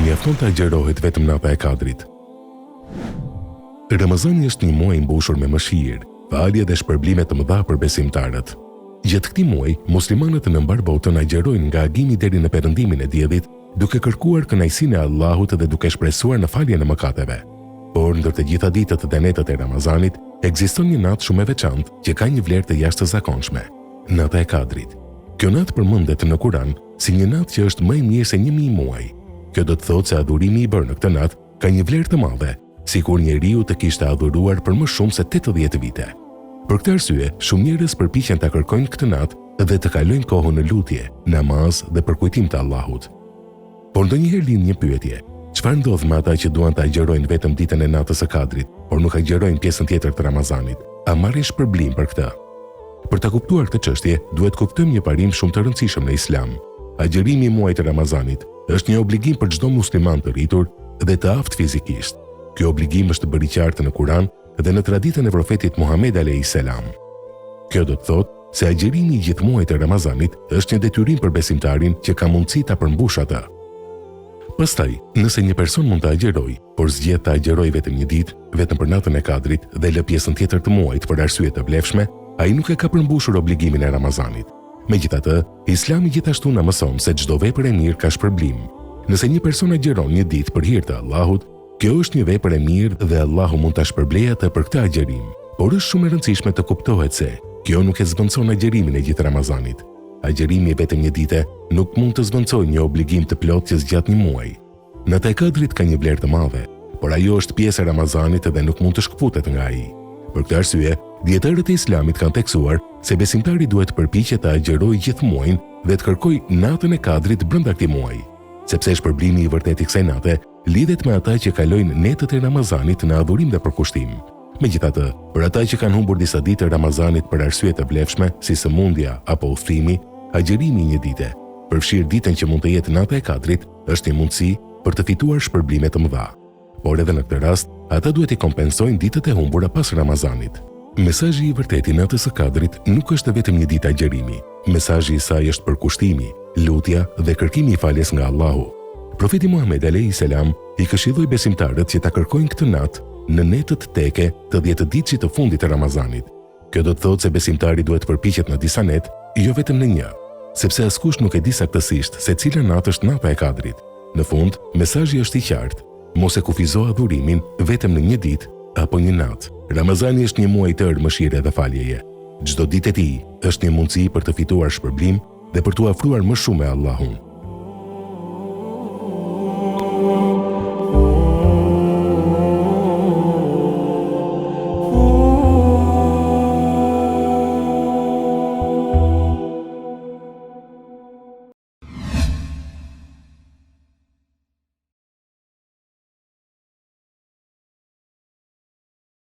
mjafton të agjerohet vetëm nata e Kadrit. Ramazani është një muaj i mbushur me mëshirë, falje dhe shpërblime të mëdha për besimtarët. Gjatë këtij muaji, muslimanët në mbar botën agjerojnë nga agimi deri në perëndimin e diellit, duke kërkuar kënaqësinë e Allahut dhe duke shpresuar në faljen e mëkateve. Por ndër të gjitha ditët dhe netët e Ramazanit, ekziston një natë shumë e veçantë që ka një vlerë të jashtëzakonshme, nata e Kadrit. Kjo natë përmendet në Kur'an si një natë që është më e mirë se 1000 muaj. Kjo do të thotë se adhurimi i bërë në këtë natë ka një vlerë të madhe, sikur njeriu të kishte adhuruar për më shumë se 80 vite. Për këtë arsye, shumë njerëz përpiqen ta kërkojnë këtë natë dhe të kalojnë kohën në lutje, namaz dhe përkujtim të Allahut. Por ndonjëherë lind një pyetje: çfarë ndodh me ata që duan ta agjerojnë vetëm ditën e natës së Kadrit, por nuk agjerojnë pjesën tjetër të Ramazanit? A marrin shpërblim për këtë? Për ta kuptuar këtë çështje, duhet kuptojmë një parim shumë të rëndësishëm në Islam. Agjerimi i muajit të Ramazanit është një obligim për çdo musliman të rritur dhe të aftë fizikisht. Ky obligim është bërë i qartë në Kur'an dhe në traditën e profetit Muhammed alayhis salam. Kjo do të thotë se agjerimi i gjithë muajit të Ramazanit është një detyrim për besimtarin që ka mundësi ta përmbushë atë. Pastaj, nëse një person mund të agjerojë, por zgjedh të agjerojë vetëm një ditë, vetëm për natën e Kadrit dhe lë pjesën tjetër të muajit për arsye të vlefshme, ai nuk e ka përmbushur obligimin e Ramazanit. Megjithatë, Islami gjithashtu na mëson se çdo vepër e mirë ka shpërblim. Nëse një person agjeron një ditë për hir të Allahut, kjo është një vepër e mirë dhe Allahu mund ta shpërblejë atë për këtë agjerim. Por është shumë e rëndësishme të kuptohet se kjo nuk e zvendçon agjerimin e gjithë Ramazanit. Agjerimi vetëm një dite nuk mund të zvendçojë një obligim të plotë që zgjat një muaj. Nata e Kadrit ka një vlerë të madhe, por ajo është pjesë e Ramazanit dhe nuk mund të shkëputet nga ai. Për këtë arsye, dietarët e Islamit kanë teksuar se besimtari duhet të përpiqet të agjerojë gjithë muajin dhe të kërkojë natën e Kadrit brenda këtij muaji, sepse shpërblimi i vërtetë i kësaj nate lidhet me ata që kalojnë netët e Ramazanit në adhurim dhe përkushtim. Megjithatë, për ata që kanë humbur disa ditë të Ramazanit për arsye të vlefshme, si sëmundja apo udhëtimi, agjerimi një dite, përfshirë ditën që mund të jetë nata e Kadrit, është një mundësi për të fituar shpërblime të mëdha. Por edhe në këtë rast, ata duhet i kompensojnë ditët e humbura pas Ramazanit. Mesazhi i vërtetë i natës së Kadrit nuk është vetëm një ditë agjerimi. Mesazhi i saj është përkushtimi, lutja dhe kërkimi i faljes nga Allahu. Profeti Muhammed alayhis salam i këshilloi besimtarët që ta kërkojnë këtë natë në netët teke të 10 ditësit të fundit të Ramazanit. Kjo do të thotë se besimtari duhet të përpiqet në disa net, jo vetëm në një, sepse askush nuk e di saktësisht se cila natë është nata e Kadrit. Në fund, mesazhi është i qartë: mos e kufizo adhurimin vetëm në një ditë apo një natë. Ramazani është një muaj tërë mëshire dhe faljeje. Çdo ditë e tij është një mundësi për të fituar shpërblim dhe për t'u afruar më shumë me Allahun.